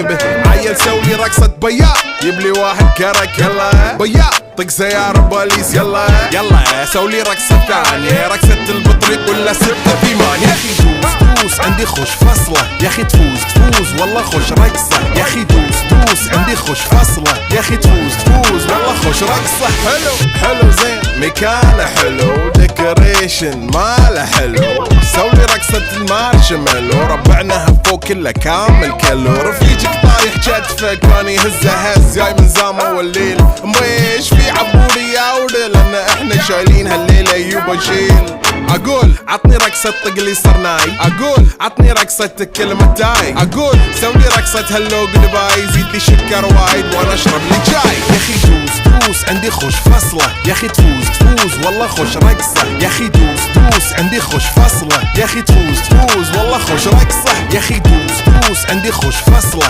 به. عيل سوي رقصة بياع يبلي واحد كرك يلا بياع طق سيارة بوليس يلا يلا سولي رقصة ثانية رقصة البطريق ولا 6 في مان. يا اخي دوس عندي خوش فصلة يا اخي تفوز والله خوش رقصة يا اخي دوس عندي خوش فصلة يا اخي تفوز والله خوش رقصة. حلو زين مكانه حلو ديكوريشن ماله حلو سولي رقصة المارشميلو ربعناها فوق كله كامل كلو رفيجك طايح جدفك واني هز جاي من زامة والليل مبيش في عبوري يا ولد لان احنا شايلين هالليلة يوبا شيل. اقول عطني رقصة طقلي صرناي اقول عطني رقصة كلمة تاي اقول سولي رقصة هلو جدباي زيد لي شكر وايد وانا اشرب لي جاي. يا اخي دوس عندي خوش فصلة يا اخي تفوز والله خوش رقصة يا اخي دوس عندي خوش فصلة يا اخي تفوز والله خوش رقصة يا اخي دوس عندي خوش فصلة.